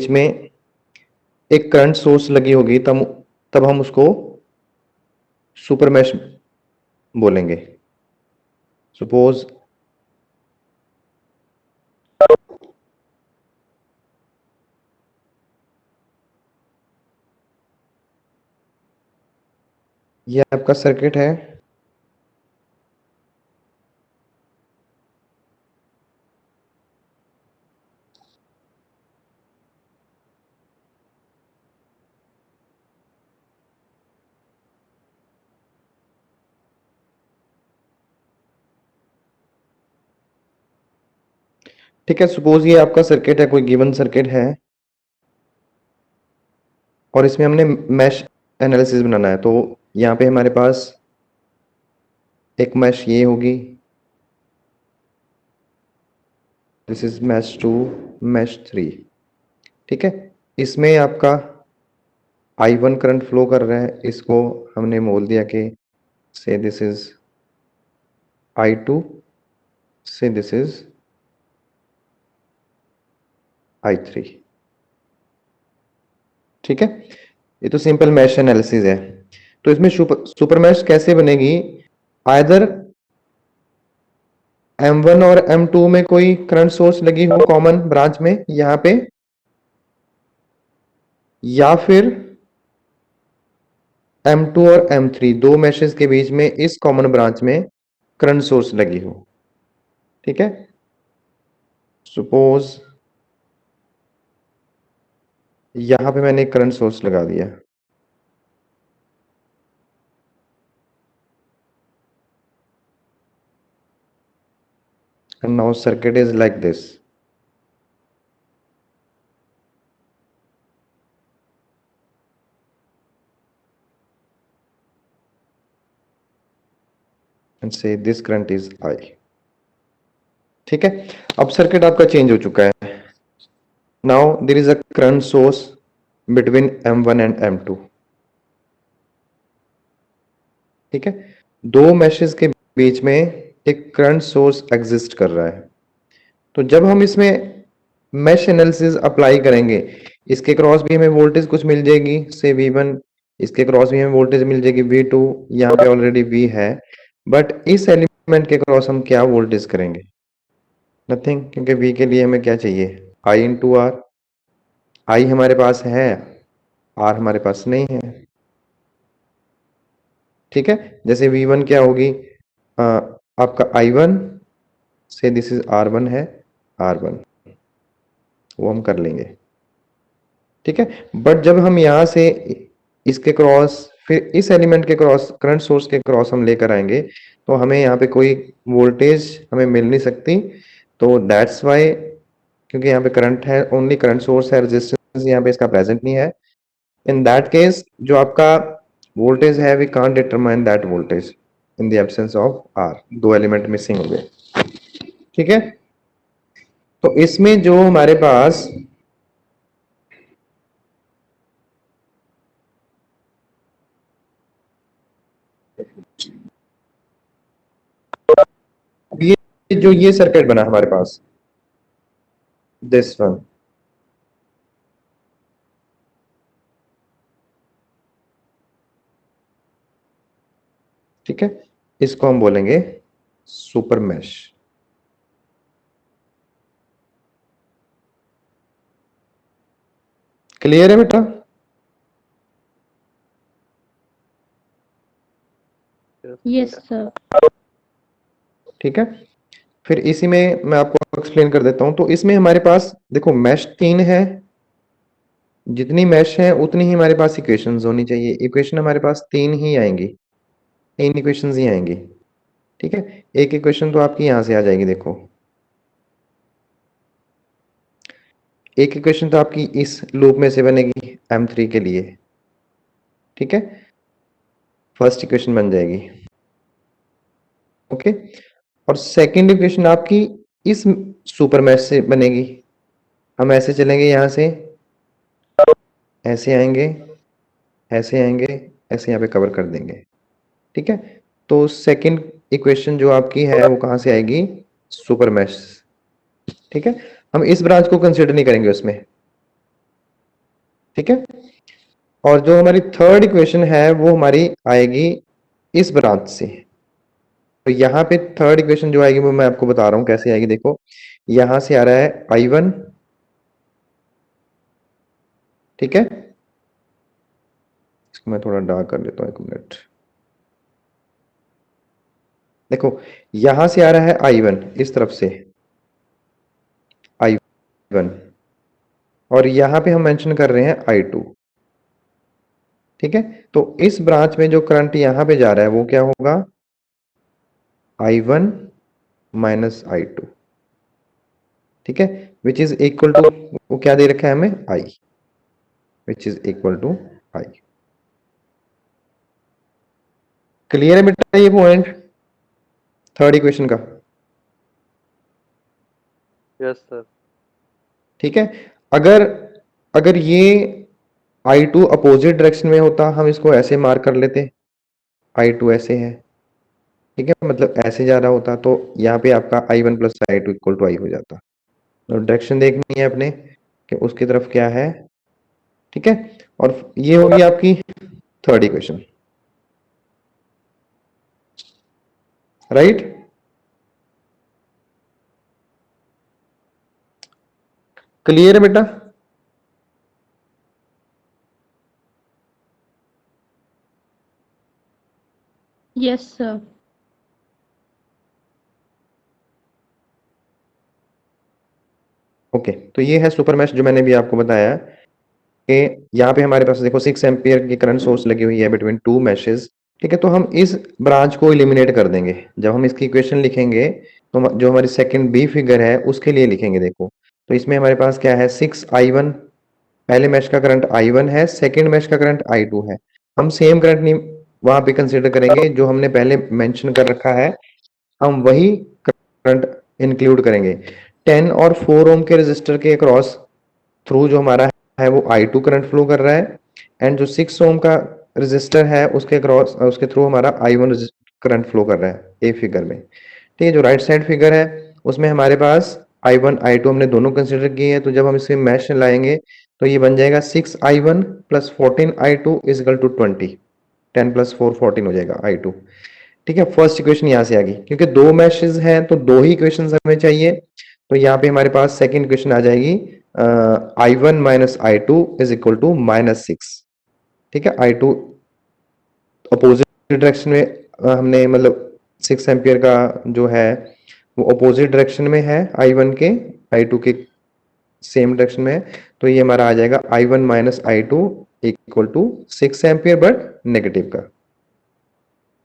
बीच में एक current source लगी होगी, तब तब हम उसको सुपर मैश बोलेंगे। सपोज ये आपका सर्किट है, ठीक है। सपोज ये आपका सर्किट है, कोई गिवन सर्किट है, और इसमें हमने मैश एनालिसिस बनाना है। तो यहाँ पे हमारे पास एक मैश ये होगी, दिस इज मैश 2, मैश 3। ठीक है, इसमें आपका I1 करंट फ्लो कर रहा है, इसको हमने बोल दिया कि से दिस इज I2, से दिस इज I3। ठीक है, ये तो सिंपल मैश एनालिसिस है। तो इसमें सुपर मैश कैसे बनेगी? आइदर M1 और M2 में कोई करंट सोर्स लगी हो कॉमन ब्रांच में यहाँ पे, या फिर M2 और M3 दो मैशेस के बीच में इस कॉमन ब्रांच में करंट सोर्स लगी हो। ठीक है, सपोज यहां पे मैंने एक करंट सोर्स लगा दिया, and now circuit is like this। and say this current is I। ठीक है, अब सर्किट आपका चेंज हो चुका है। Now there is a current source between M1 and M2। ठीक है, दो मैशेस के बीच में एक करंट सोर्स एग्जिस्ट कर रहा है। तो जब हम इसमें मैश एनालिसिस अप्लाई करेंगे, इसके क्रॉस भी हमें वोल्टेज कुछ मिल जाएगी, से V1, इसके क्रॉस भी हमें वोल्टेज मिल जाएगी V2, यहाँ पे ऑलरेडी V है, बट इस एलिमेंट के क्रॉस हम क्या वोल्टेज करेंगे? नथिंग, क्योंकि V के लिए हमें क्या चाहिए? I into R। I हमारे पास है, R हमारे पास नहीं है। ठीक है, जैसे V1 क्या होगी, आपका I1 से दिस इज R1 है, R1 वो हम कर लेंगे। ठीक है, बट जब हम यहां से इसके क्रॉस फिर इस एलिमेंट के क्रॉस करंट सोर्स के क्रॉस हम लेकर आएंगे, तो हमें यहाँ पे कोई वोल्टेज हमें मिल नहीं सकती। तो दैट्स वाई, क्योंकि यहाँ पे करंट है, ओनली करंट सोर्स है, रेजिस्टेंस यहाँ पे इसका प्रेजेंट नहीं है। इन दैट केस जो आपका वोल्टेज है, we can't determine that voltage in the absence of R, दो एलिमेंट मिसिंग हो गए। ठीक है, तो इसमें जो हमारे पास ये सर्किट बना हमारे पास, दिस वन। ठीक है, इसको हम बोलेंगे सुपर मैश। क्लियर है बेटा? Yes sir. ठीक है, फिर इसी में मैं आपको एक्सप्लेन कर देता हूं। तो इसमें हमारे पास देखो मैश 3 है, जितनी मैश है उतनी ही हमारे पास इक्वेशंस होनी चाहिए। इक्वेशन हमारे पास 3 ही आएंगी, 3 इक्वेशंस ही आएंगी। ठीक है, एक इक्वेशन तो आपकी यहां से आ जाएगी, देखो एक इक्वेशन तो आपकी इस लूप में से बनेगी M3 के लिए। ठीक है, फर्स्ट इक्वेशन बन जाएगी। ओके, और सेकंड इक्वेशन आपकी इस सुपर मैश से बनेगी। हम ऐसे चलेंगे, यहां से ऐसे आएंगे, ऐसे आएंगे, ऐसे यहाँ पे कवर कर देंगे। ठीक है, तो सेकंड इक्वेशन जो आपकी है वो कहां से आएगी? Super mesh. ठीक है, हम इस ब्रांच को कंसिडर नहीं करेंगे उसमें। ठीक है। और जो हमारी थर्ड इक्वेशन है वो हमारी आएगी इस ब्रांच से। तो यहाँ पे थर्ड इक्वेशन जो आएगी वो मैं आपको बता रहा हूं कैसे आएगी। देखो यहां से आ रहा है I1, ठीक है। इसको मैं थोड़ा डार्क कर लेता हूं, एक मिनट। देखो यहां से आ रहा है I1 इस तरफ से I1, और यहां पे हम मेंशन कर रहे हैं I2, ठीक है। तो इस ब्रांच में जो करंट यहां पे जा रहा है वो क्या होगा, I1 माइनस I2, ठीक है। विच इज इक्वल टू, वो क्या दे रखा है हमें, I, which is equal to I। Clear है बेटा ये पॉइंट थर्ड इक्वेशन का? Yes sir. ठीक है। अगर अगर ये I2 अपोजिट डायरेक्शन में होता, हम इसको ऐसे मार्क कर लेते, I2 ऐसे है, ठीक है, मतलब ऐसे जा रहा होता, तो यहाँ पे आपका I1 plus I2 equal to I हो जाता। तो डायरेक्शन देखनी है अपने कि उसकी तरफ क्या है, ठीक है। और ये होगी आपकी थर्ड इक्वेशन, राइट। क्लियर है बेटा? Yes, sir. ओके, तो ये है सुपर मैश जो मैंने भी आपको बताया कि यहाँ पे हमारे पास देखो 6 एम्पियर की करंट सोर्स लगी हुई है बिटवीन टू मैशेस, ठीक है। तो हम इस ब्रांच को एलिमिनेट कर देंगे जब हम इसकी इक्वेशन लिखेंगे। तो जो हमारी सेकंड बी फिगर है उसके लिए लिखेंगे। देखो तो इसमें हमारे पास क्या है, 6I1, पहले मैश का करंट I1 है, सेकंड मैश का करंट I2 है। हम सेम करंट नहीं वहां पे कंसिडर करेंगे जो हमने पहले मेंशन कर रखा है, हम वही करंट इंक्लूड करेंगे। 10 और 4 ओम के रेजिस्टर के अक्रॉस थ्रू जो हमारा है वो I2 करंट फ्लो कर रहा है, एंड जो 6 ओम का रेजिस्टर है उसके क्रॉस उसके थ्रू हमारा I1 करंट फ्लो कर रहा है ए फिगर में। ठीक है, जो राइट साइड फिगर है उसमें हमारे पास I1 I2 हमने दोनों कंसिडर किए हैं। तो जब हम इसे मैश लाएंगे तो ये बन जाएगा 6I1 plus 14I2 is equal to 20, 10 plus 4 14 हो जाएगा I2। ठीक है, फर्स्ट इक्वेशन यहाँ से आ गई, क्योंकि दो मैशेस हैं तो दो ही इक्वेशन हमें चाहिए। तो यहाँ पे हमारे पास सेकेंड इक्वेशन आ जाएगी I1 minus I2 is equal to -6। ठीक है, I2 अपोजिट डायरेक्शन में हमने मतलब 6 एम्पियर का जो है वो अपोजिट डायरेक्शन में है I1 के, I2 के सेम डायरेक्शन में है। तो ये हमारा आ जाएगा I1 minus I2 equal to 6 ampere but negative का।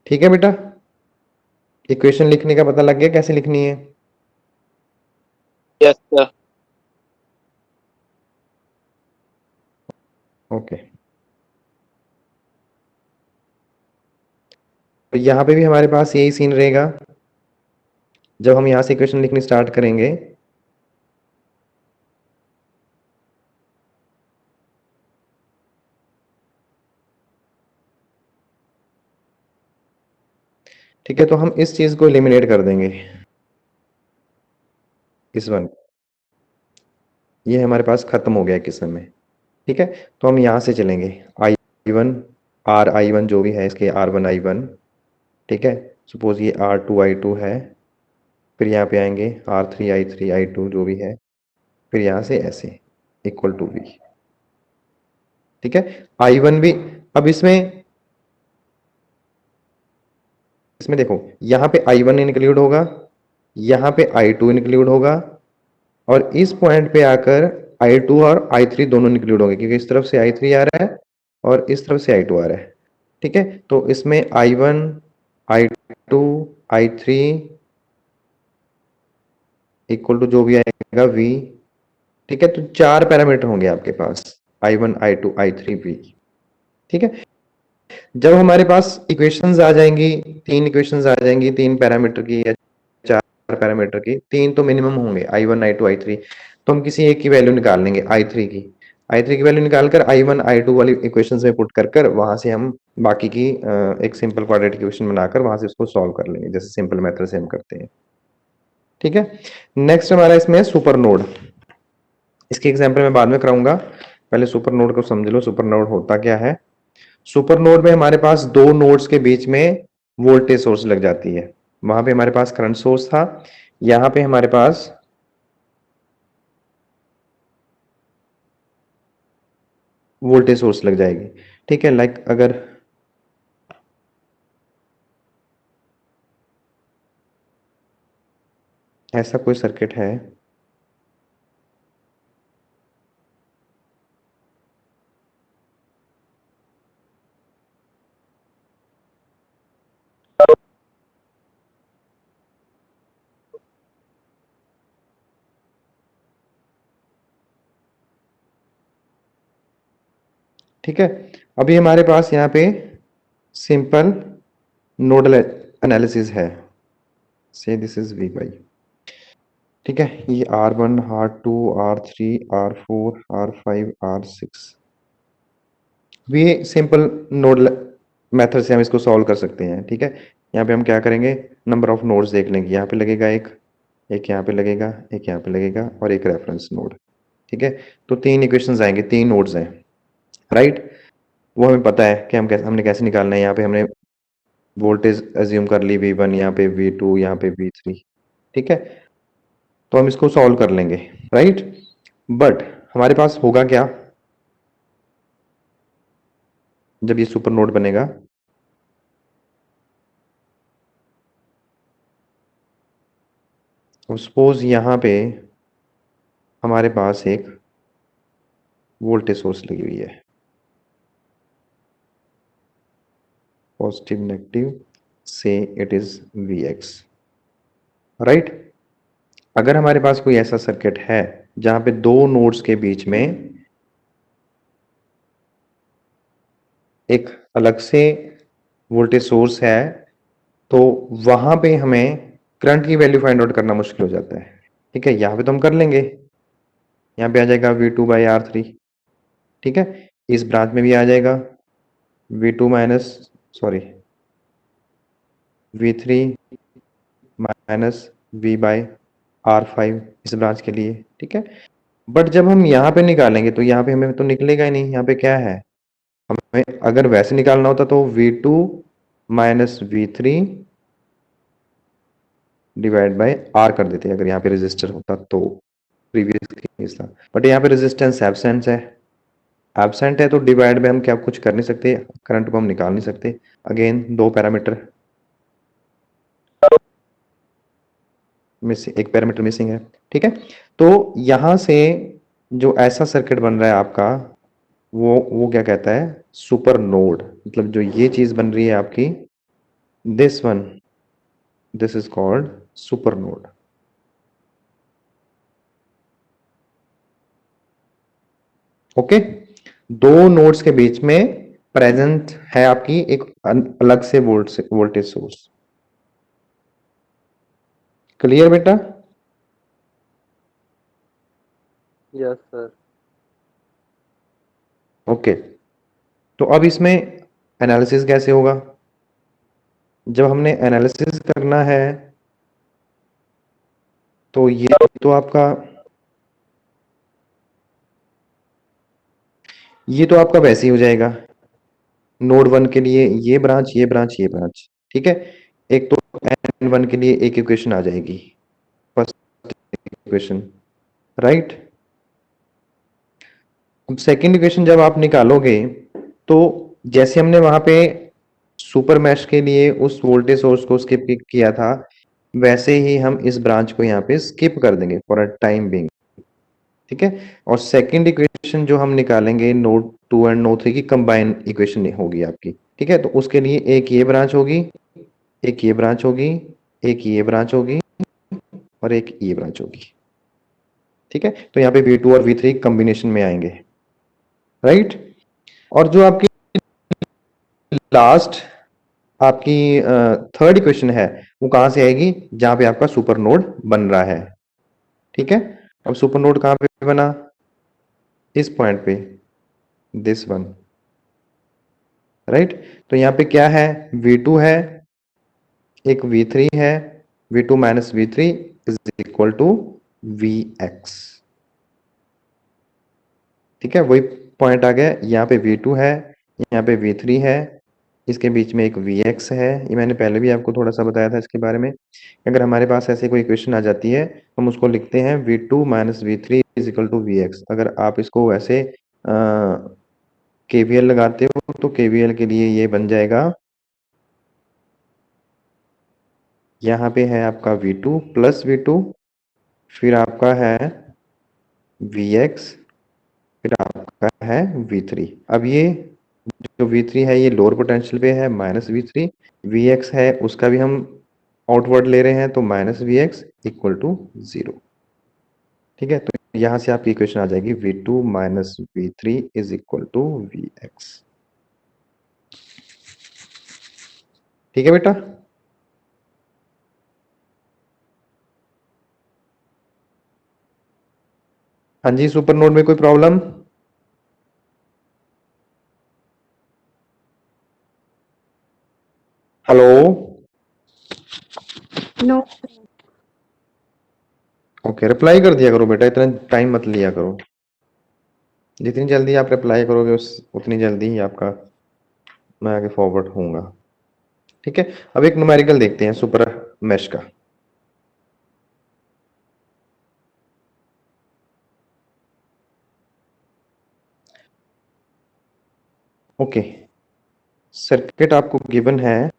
ठीक है बेटा, इक्वेशन लिखने का पता लग गया कैसे लिखनी है? Yes sir. ओके, तो यहाँ पे भी हमारे पास यही सीन रहेगा जब हम यहाँ से इक्वेशन लिखनी स्टार्ट करेंगे। ठीक है, तो हम इस चीज को एलिमिनेट कर देंगे, इस वन, ये हमारे पास खत्म हो गया किस्म में। ठीक है, तो हम यहाँ से चलेंगे I1 RI1 जो भी है इसके R1 I1, ठीक है। सपोज ये R2 I2 है, फिर यहाँ पे आएंगे R3 I3 I2 जो भी है, फिर यहाँ से ऐसे इक्वल टू V। ठीक है, I1 भी, अब इसमें देखो यहाँ पे I1 इंक्लूड होगा, यहाँ पे I2 इंक्लूड होगा, और इस पॉइंट पे आकर I2 और I3 दोनों इंक्लूड होंगे, क्योंकि इस तरफ से I3 आ रहा है और इस तरफ से I2 आ रहा है। ठीक है, तो इसमें I1 I2 I3 equal to जो भी आएगा V। ठीक है, तो चार पैरामीटर होंगे आपके पास, I1 I2 I3 V। ठीक है, जब हमारे पास इक्वेशंस आ जाएंगी, तीन इक्वेशंस आ जाएंगी, तीन पैरामीटर की या चार पैरामीटर की, तीन तो मिनिमम होंगे I1 I2 I3, तो हम किसी एक की वैल्यू निकाल लेंगे I3 की। I3 की वैल्यू निकालकर I1 I2 वाली इक्वेशंस में पुट कर वहां से हम बाकी की एक सिंपल क्वाड्रेटिक इक्वेशन बनाकर वहां से उसको सॉल्व कर लेंगे, जैसे सिंपल मेथड से हम करते हैं। ठीक है, नेक्स्ट हमारा इसमें सुपर नोड, इसके एग्जाम्पल मैं बाद में कराऊंगा। पहले सुपर नोड को समझ लो, सुपर नोड होता क्या है। सुपर नोड में हमारे पास दो नोड्स के बीच में वोल्टेज सोर्स लग जाती है। वहां पे हमारे पास करंट सोर्स था, यहां पे हमारे पास वोल्टेज सोर्स लग जाएगी। ठीक है, लाइक अगर ऐसा कोई सर्किट है, ठीक है। अभी हमारे पास यहाँ पे सिंपल नोडल एनालिसिस है। से दिस इज वी बाई, ठीक है। ये R1, R2, R3, R4, R5, R6, ये सिंपल नोडल मेथड से हम इसको सॉल्व कर सकते हैं। ठीक है, यहाँ पे हम क्या करेंगे, नंबर ऑफ नोड्स देख लेंगे। यहाँ पे लगेगा एक, एक यहाँ पे लगेगा, एक यहाँ पे लगेगा और एक रेफरेंस नोड। ठीक है, तो तीन इक्वेशंस आएंगे, तीन नोड्स हैं, राइट। वो हमें पता है कि हमने कैसे निकालना है। यहाँ पे हमने वोल्टेज एज्यूम कर ली V1, यहाँ पे V2, यहाँ पे V3। ठीक है, तो हम इसको सॉल्व कर लेंगे, राइट। बट हमारे पास होगा क्या जब ये सुपर नोड बनेगा। सपोज यहाँ पे हमारे पास एक वोल्टेज सोर्स लगी हुई है, पॉजिटिव नेगेटिव, से इट इज Vx, राइट। अगर हमारे पास कोई ऐसा सर्किट है जहां पे दो नोड्स के बीच में एक अलग से वोल्टेज सोर्स है, तो वहां पे हमें करंट की वैल्यू फाइंड आउट करना मुश्किल हो जाता है। ठीक है, यहाँ पे तो हम कर लेंगे, यहाँ पे आ जाएगा V2/R3। ठीक है, इस ब्रांच में भी आ जाएगा V2 minus, sorry, V3 minus V/R5 इस ब्रांच के लिए। ठीक है, बट जब हम यहाँ पे निकालेंगे तो यहाँ पे हमें तो निकलेगा ही नहीं। यहाँ पे क्या है, हमें अगर वैसे निकालना होता तो V2 minus V3 divide by R कर देते, अगर यहाँ पे रेजिस्टर होता तो, प्रीवियस केस था। बट यहाँ पे रेजिस्टेंस एब्सेंट है, एब्सेंट है तो डिवाइड में हम क्या कुछ कर नहीं सकते, करंट को हम निकाल नहीं सकते। अगेन दो पैरामीटर मिसिंग, एक पैरामीटर मिसिंग है। ठीक है, तो यहां से जो ऐसा सर्किट बन रहा है आपका, वो क्या कहता है, सुपर नोड। मतलब जो ये चीज बन रही है आपकी, this one, this is called super node. Okay, दो नोड्स के बीच में प्रेजेंट है आपकी एक अलग से वोल्टेज सोर्स। क्लियर बेटा? Yes sir. ओके, तो अब इसमें एनालिसिस कैसे होगा। जब हमने एनालिसिस करना है तो ये तो आपका वैसे ही हो जाएगा। नोड 1 के लिए ये ब्रांच, ये ब्रांच, ये ब्रांच। ठीक है, एक तो N1 के लिए एक इक्वेशन आ जाएगी, फर्स्ट इक्वेशन, राइट। अब सेकंड इक्वेशन जब आप निकालोगे तो जैसे हमने वहां पे सुपर मैश के लिए उस वोल्टेज सोर्स को स्किप किया था, वैसे ही हम इस ब्रांच को यहाँ पे स्किप कर देंगे फॉर अ टाइम बिंग। ठीक है, और सेकंड इक्वेशन जो हम निकालेंगे नोड 2 एंड नोड 3 की कंबाइन इक्वेशन होगी आपकी। ठीक है, तो उसके लिए एक ये ब्रांच होगी, एक ये ब्रांच होगी, एक ये ब्रांच होगी और एक ये ब्रांच होगी। ठीक है, तो यहाँ पे V2 और V3 कॉम्बिनेशन में आएंगे, राइट। और जो आपकी लास्ट आपकी थर्ड इक्वेशन है, वो कहां से आएगी, जहां पे आपका सुपर नोड बन रहा है। ठीक है, अब सुपर नोड कहां पे बना, इस पॉइंट पे, दिस वन, राइट। तो यहाँ पे क्या है, V2 है, एक V3 है, V2 minus V3 is equal to Vx। ठीक है, वही पॉइंट आ गया, यहाँ पे V2 है, यहाँ पे V3 है, इसके बीच में एक Vx है। ये मैंने पहले भी आपको थोड़ा सा बताया था इसके बारे में। अगर हमारे पास ऐसे कोई इक्वेशन आ जाती है तो हम उसको लिखते हैं V2 minus V3 is equal to Vx। अगर आप इसको वैसे KVL लगाते हो तो KVL के लिए ये बन जाएगा, यहाँ पे है आपका V2 प्लस V2, फिर आपका है Vx, फिर आपका है V3। अब ये जो V3 है ये लोअर पोटेंशियल पे है, माइनस V3। Vx है उसका भी हम आउटवर्ड ले रहे हैं तो माइनस Vx इक्वल टू 0। ठीक है, तो यहाँ से आपकी इक्वेशन आ जाएगी V2 minus V3 is equal to Vx। ठीक है बेटा। हाँ जी, सुपर नोड में कोई problem? Hello. No. Okay, reply कर दिया करो बेटा, इतना टाइम मत लिया करो। जितनी जल्दी आप रिप्लाई करोगे उस उतनी जल्दी ही आपका मैं आगे फॉरवर्ड होऊंगा। ठीक है, अब एक न्यूमेरिकल देखते हैं सुपर मैश का। ओके, सर्किट आपको गिवन है,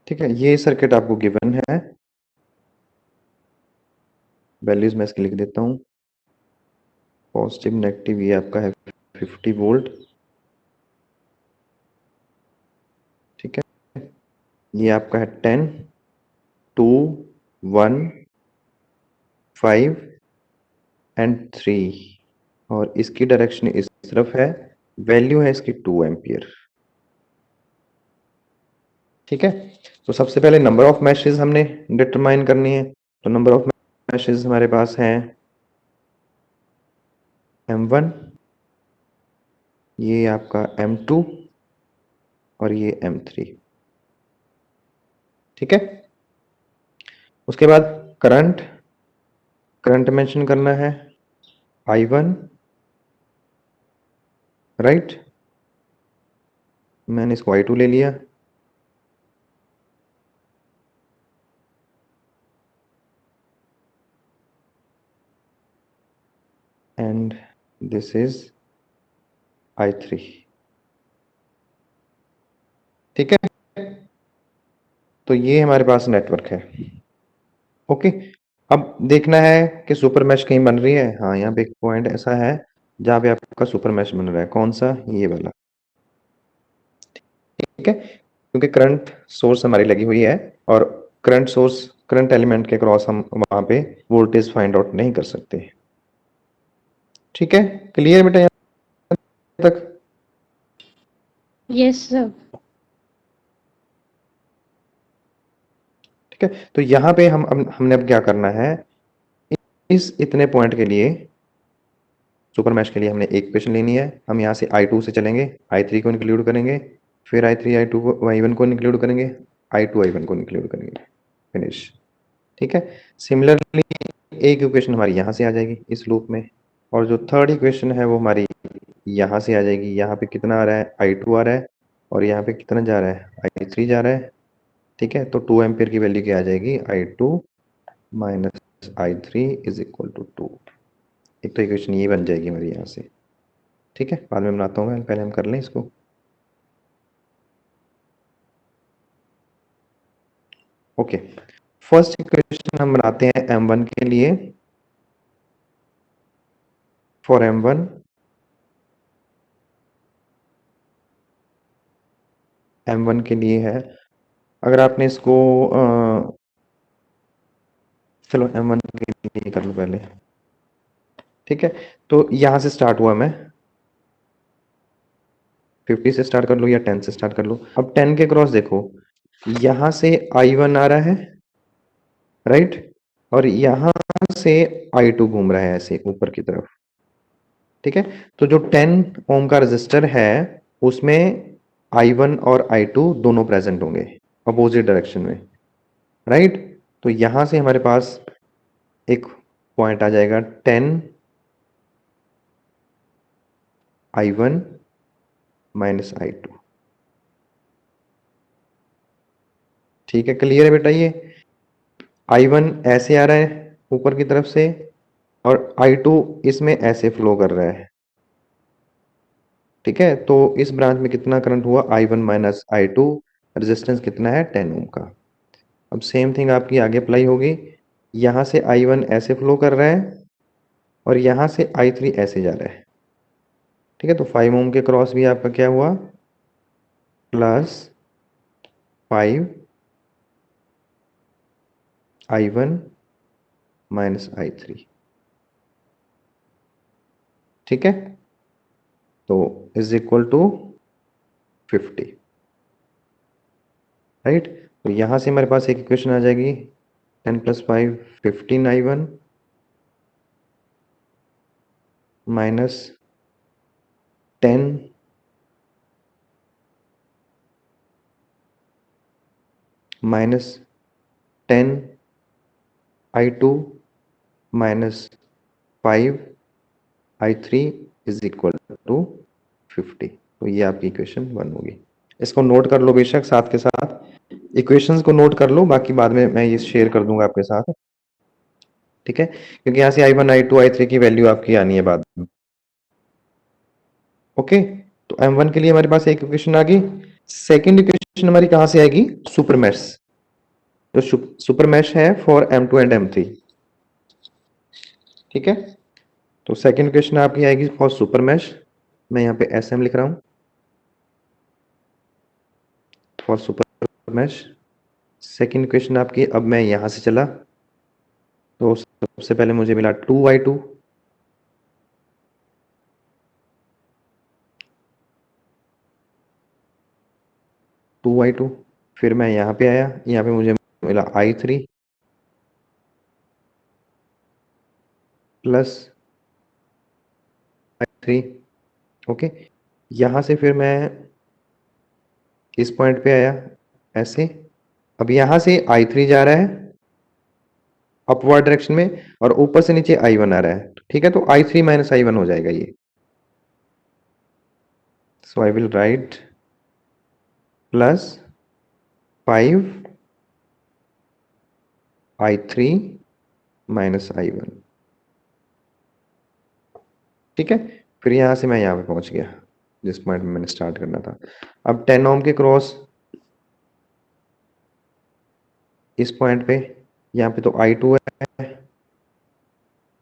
ठीक है, ये सर्किट आपको गिवन है। वैल्यूज मैं इसकी लिख देता हूँ। पॉजिटिव नेगेटिव ये आपका है 50 वोल्ट। ठीक है, ये आपका है 10, 2, 1, 5 एंड 3, और इसकी डायरेक्शन इस तरफ है। वैल्यू है इसकी 2 एम्पियर। ठीक है, तो सबसे पहले नंबर ऑफ मैशेस हमने डिटरमाइन करनी है। तो नंबर ऑफ मैशेस हमारे पास हैं M1, ये आपका M2 और ये M3। ठीक है, उसके बाद करंट करंट मेंशन करना है I1, राइट। मैंने इसको I2 ले लिया, एंड दिस इज I3। ठीक है, तो ये हमारे पास नेटवर्क है। ओके, अब देखना है कि सुपर मैश कहीं बन रही है। हाँ, यहाँ पे एक पॉइंट ऐसा है जहाँ पे आपका सुपर मैश बन रहा है। कौन सा? ये वाला। ठीक है, क्योंकि करंट सोर्स हमारी लगी हुई है और करंट सोर्स करंट एलिमेंट के क्रॉस हम वहां पे वोल्टेज फाइंड आउट नहीं कर सकते। ठीक है, क्लियर बेटा यहाँ तक? Yes, sir. ठीक है, तो यहाँ पे हमने अब क्या करना है, इस इतने पॉइंट के लिए सुपर मैश के लिए हमने एक इक्वेशन लेनी है। हम यहाँ से I2 से चलेंगे, I3 को इंक्लूड करेंगे, फिर I3 I2 को I1 को इंक्लूड करेंगे, I2 I1 को इंक्लूड करेंगे, फिनिश। ठीक है, सिमिलरली एक इक्वेशन हमारी यहाँ से आ जाएगी इस लूप में, और जो थर्ड इक्वेशन है वो हमारी यहाँ से आ जाएगी। यहाँ पे कितना आ रहा है? I2 आ रहा है, और यहाँ पे कितना जा रहा है? I3 जा रहा है। ठीक है, तो 2 एम्पियर की वैल्यू क्या आ जाएगी? I2 minus I3 is equal to 2। एक तो इक्वेशन ये बन जाएगी हमारी यहाँ से। ठीक है, बाद में बनाता हूँ मैं, पहले हम कर लें इसको। ओके, फर्स्ट इक्वेशन हम बनाते हैं m1 के लिए। फॉर m1 के लिए है, अगर आपने इसको चलो m1 के लिए कर लो पहले, ठीक है। तो यहां से स्टार्ट हुआ, मैं 50 से स्टार्ट कर लो या 10 से स्टार्ट कर लो। अब 10 के क्रॉस देखो, यहां से I1 आ रहा है, राइट, और यहां से I2 घूम रहा है ऐसे ऊपर की तरफ, ठीक है। तो जो 10 ओम का रेजिस्टर है उसमें I1 और I2 दोनों प्रेजेंट होंगे अपोजिट डायरेक्शन में, राइट। तो यहां से हमारे पास एक पॉइंट आ जाएगा 10 I1 माइनस I2, ठीक है। क्लियर है बेटा? ये I1 ऐसे आ रहा है ऊपर की तरफ से और I2 इसमें ऐसे फ्लो कर रहा है, ठीक है। तो इस ब्रांच में कितना करंट हुआ? I1 माइनस I2, रेजिस्टेंस कितना है? 10 ओम का। अब सेम थिंग आपकी आगे अप्लाई होगी, यहां से I1 ऐसे फ्लो कर रहा है और यहां से I3 ऐसे जा रहा है, ठीक है। तो 5 ओम के क्रॉस भी आपका क्या हुआ? प्लस 5 I1 माइनस I3, ठीक है। तो इज इक्वल टू 50, राइट। तो यहां से हमारे पास एक इक्वेशन आ जाएगी 10 plus 5 15 I1 minus 10 minus 10 I2 minus 5 I3 is equal to 50। तो ये आपकी इक्वेशन 1 होगी। इसको नोट कर लो बेशक, साथ के साथ इक्वेशंस को नोट कर लो, बाकी बाद में मैं ये शेयर कर दूंगा आपके साथ, ठीक है। क्योंकि यहाँ से I1 I2 I3 की वैल्यू आपकी आनी है बाद में। ओके, तो M1 के लिए हमारे पास एक इक्वेशन आ गई। सेकेंड इक्वेशन हमारी कहां से आएगी? Super mesh. जो सुपर मैश है फॉर M2 एंड M3, ठीक है। तो सेकेंड इक्वेशन आपकी आएगी फॉर सुपर मैश, मैं यहाँ पे SM लिख रहा हूं, for super mesh. Second equation आपकी, अब मैं यहां से चला तो सबसे पहले मुझे मिला 2I2 2I2, फिर मैं यहाँ पे आया, यहाँ पे मुझे मिला I3 प्लस I3, ओके। यहाँ से फिर मैं इस पॉइंट पे आया ऐसे, अब यहाँ से I3 जा रहा है अपवर्ड डायरेक्शन में और ऊपर से नीचे I1 आ रहा है, ठीक है। तो I3 माइनस I1 हो जाएगा ये। So I will write plus 5 I3 minus I1, ठीक है। फिर यहां से मैं यहाँ पे पहुंच गया जिस पॉइंट में मैंने स्टार्ट करना था। अब 10 ओम के क्रॉस इस पॉइंट पे, यहाँ पे तो I2 है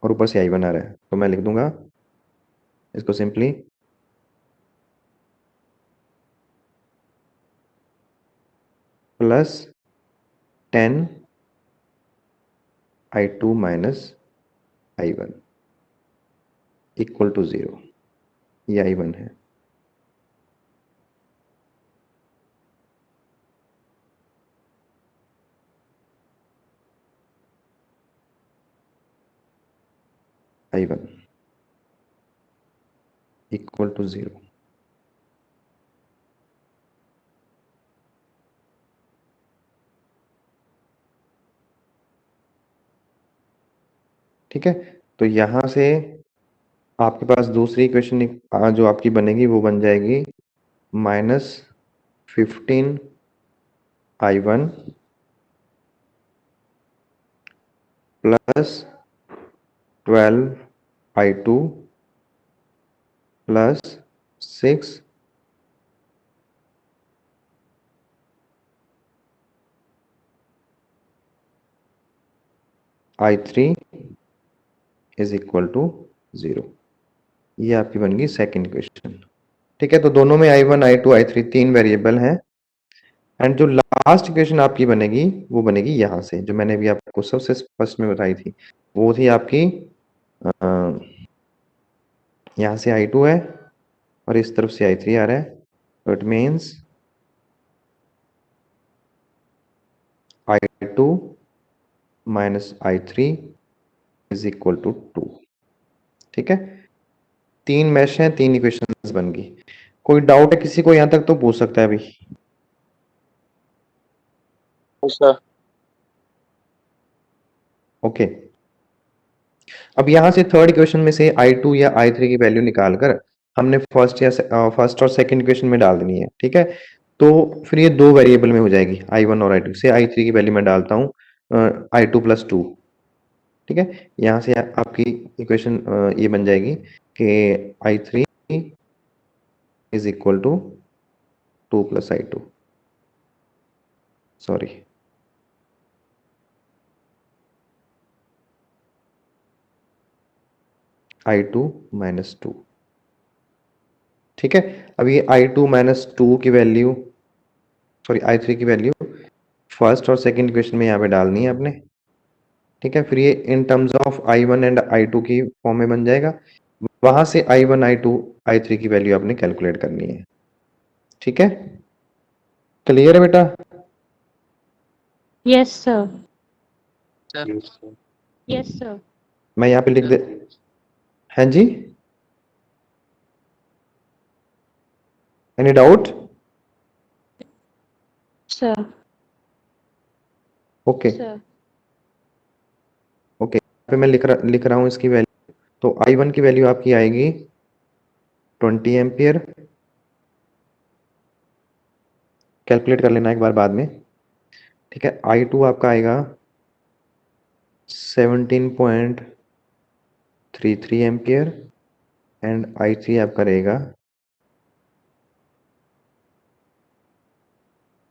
और ऊपर से I1 आ रहा है, तो मैं लिख दूंगा इसको simply plus 10 I2 minus I1 equal to 0। ये I1 है, I1 इक्वल टू 0। ठीक है। तो यहां से आपके पास दूसरी इक्वेशन जो आपकी बनेगी वो बन जाएगी -15I1 plus 12I2 plus 6 I3 is equal to 0। ये आपकी बन गई सेकेंड इक्वेशन। ठीक है, तो दोनों में I1 I2 I3 तीन वेरिएबल हैं। एंड जो लास्ट इक्वेशन आपकी बनेगी वो बनेगी यहां से, जो मैंने अभी आपको सबसे फर्स्ट में बताई थी, वो थी आपकी यहां से I2 है और इस तरफ से I3 आ रहा है, तो it means I2 minus I3 is equal to 2। ठीक है, तीन मैश हैं, तीन इक्वेशंस बन गई। कोई डाउट है किसी को यहां तक तो पूछ सकता है अभी। सर। ओके, अब यहां से थर्ड इक्वेशन में से I2 या I3 की वैल्यू निकालकर हमने फर्स्ट और सेकंड इक्वेशन में डाल देनी है। ठीक है, तो फिर ये दो वेरिएबल में हो जाएगी, I1 और I2 से। I3 की वैल्यू मैं डालता हूँ I2 प्लस 2। ठीक है, यहां से आपकी इक्वेशन ये बन जाएगी कि I3 is equal to 2 plus I2, sorry I2 minus 2। ठीक है, अब ये I2 माइनस 2 की वैल्यू, सॉरी I3 की वैल्यू फर्स्ट और सेकंड इक्वेशन में यहाँ पे डालनी है आपने। ठीक है, फिर ये in terms of I1 and I2 की फॉर्म में बन जाएगा। वहां से I1 I2 I3 की वैल्यू आपने कैलकुलेट करनी है। ठीक है, क्लियर है बेटा? Yes, sir. Yes sir. Yes, sir. मैं यहाँ पे लिख दे, हैं जी, any doubt? Sir. Okay Sir. Okay, पे मैं लिख रहा हूँ इसकी वैल्यू। तो I1 की वैल्यू आपकी आएगी 20 एम्पियर, कैलकुलेट कर लेना एक बार बाद में। ठीक है, I2 आपका आएगा 17.33 एम्पियर एंड I3 आपका रहेगा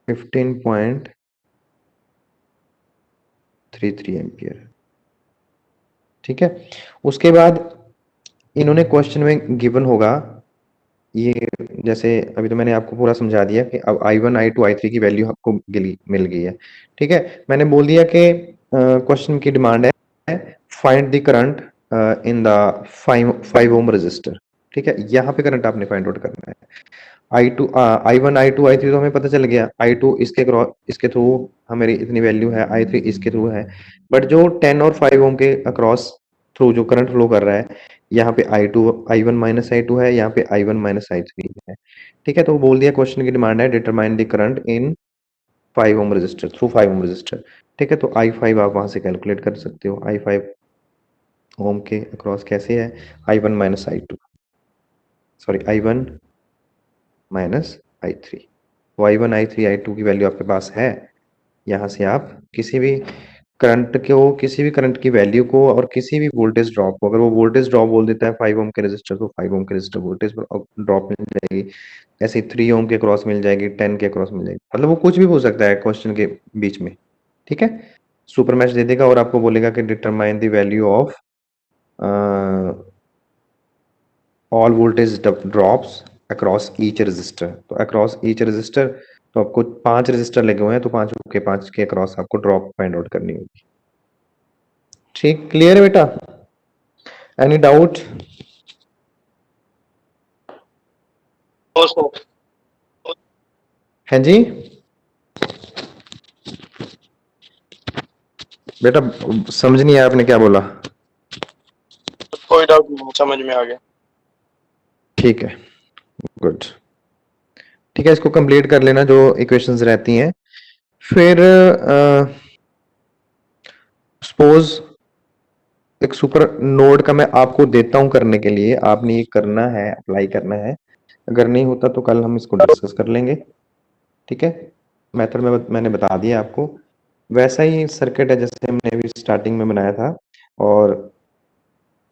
15.33 एम्पियर। ठीक है, उसके बाद इन्होंने क्वेश्चन में गिवन होगा ये, जैसे अभी तो मैंने आपको पूरा समझा दिया कि अब I1 I2 I3 की वैल्यू आपको मिल गई है। ठीक है, मैंने बोल दिया कि क्वेश्चन की डिमांड है find the current in the 5 ohm resistor. ठीक है, यहाँ पे करंट आपने फाइंड आउट करना है। I2 I1 I2 I3 तो हमें पता चल गया, I2 इसके थ्रू हमारी इतनी वैल्यू है, I3 इसके थ्रू है, बट जो 10 और 5 ओम के अक्रॉस थ्रू जो करंट फ्लो कर रहा है, यहाँ पे I1 माइनस I2 है, यहाँ पे I1 माइनस I3 है। ठीक है, तो बोल दिया क्वेश्चन की डिमांड है determine the current in 5 ohm resistor through 5 ohm resistor. ठीक है, तो I5 आप वहां से कैलकुलेट कर सकते हो। I5 ओम के अक्रॉस कैसे है, I1 minus I2, sorry I1 minus I3। तो I1 I3 I2 की वैल्यू आपके पास है। यहाँ से आप किसी भी किसी भी करंट की वैल्यू को और किसी भी वोल्टेज ड्रॉप को, अगर वो वोल्टेज ड्रॉप बोल देता है 5 ओम के रेजिस्टर, तो 5 ओम के रेजिस्टर वोल्टेज ड्रॉप मिल जाएगी। ऐसे 3 ओम के क्रॉस मिल जाएगी, 10 के क्रॉस मिल जाएगी, मतलब वो कुछ भी पूछ सकता है क्वेश्चन के बीच में। ठीक है, सुपर मैश दे देगा और आपको बोलेगा कि determine the value of all voltage drops across each resistor. तो अक्रॉस ईच रेजिस्टर, तो आपको 5 रेजिस्टर लगे हुए हैं, तो 5 के अक्रॉस आपको ड्रॉप फाइंड आउट करनी होगी। ठीक, क्लियर है बेटा? Any doubt? हैं जी बेटा, समझ नहीं आया आपने क्या बोला? कोई डाउट नहीं, समझ में आ गया। ठीक है, गुड। ठीक है, इसको कंप्लीट कर लेना जो इक्वेशंस रहती हैं। फिर सपोज एक सुपर नोड का मैं आपको देता हूं करने के लिए, आपने ये करना है, अप्लाई करना है। अगर नहीं होता तो कल हम इसको डिस्कस कर लेंगे। ठीक है, मेथड में मैंने बता दिया आपको। वैसा ही सर्किट है जैसे हमने अभी स्टार्टिंग में बनाया था, और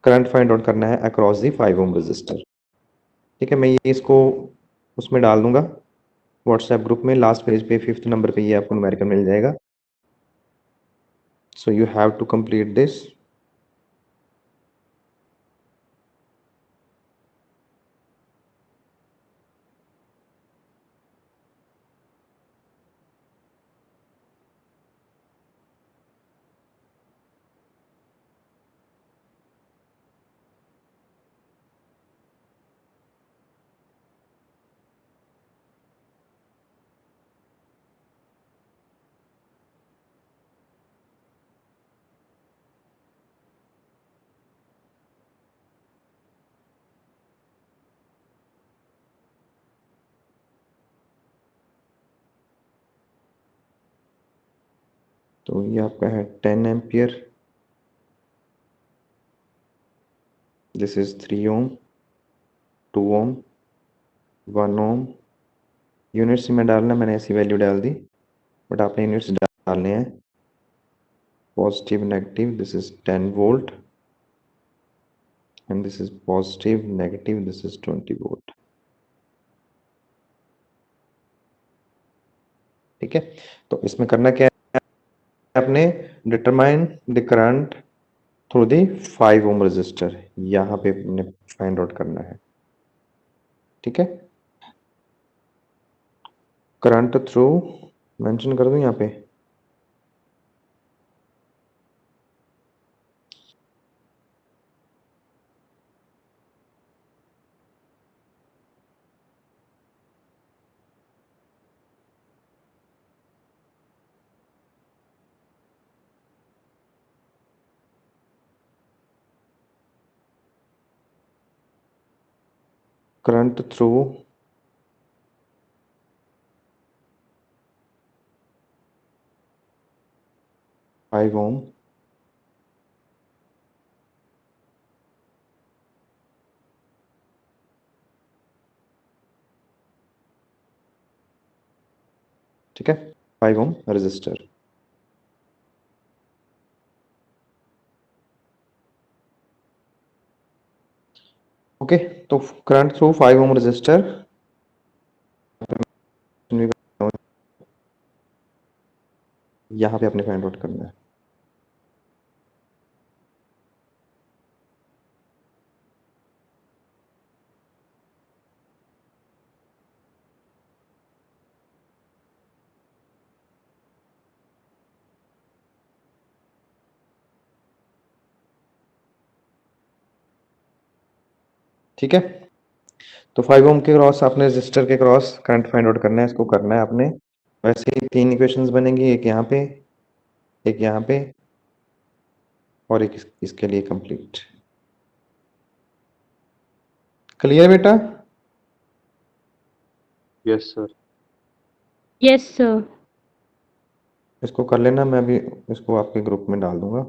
करंट फाइंड आउट करना है अक्रॉस दी 5 ओम रजिस्टर। ठीक है, मैं ये इसको उसमें डाल दूंगा व्हाट्सएप ग्रुप में, लास्ट पेज पे 5th नंबर पे ये आपको न्यूमेरिकल मिल जाएगा। So you have to complete this. तो ये आपका है 10 ampere, this is 3 ohm, 2 ohm, 1 ohm. Units में डालना, मैंने ऐसी वैल्यू डाल दी, बट आपने यूनिट्स डालने हैं। Positive negative, this is 10 volt and this is positive negative, this is 20 volt. ठीक है, तो इसमें करना क्या है, आपने determine the current through the 5 ohm resistor, यहाँ पे आपने फाइंड आउट करना है। ठीक है, करंट थ्रू मेंशन कर दूं यहाँ पे, करंट थ्रू 5 ओम ठीक है, 5 ओम रजिस्टर। ओके, तो करंट थ्रू 5 ओम रजिस्टर यहाँ पे अपने फाइंड आउट करना है। ठीक है, तो 5 ओम के क्रॉस आपने रजिस्टर के क्रॉस करंट फाइंड आउट करना है, इसको करना है आपने। वैसे ही 3 इक्वेशंस बनेंगी, एक यहाँ पे, एक यहाँ पे और एक इसके लिए कंप्लीट। क्लियर बेटा? Yes sir. Yes, sir. इसको कर लेना, मैं भी इसको आपके ग्रुप में डाल दूंगा।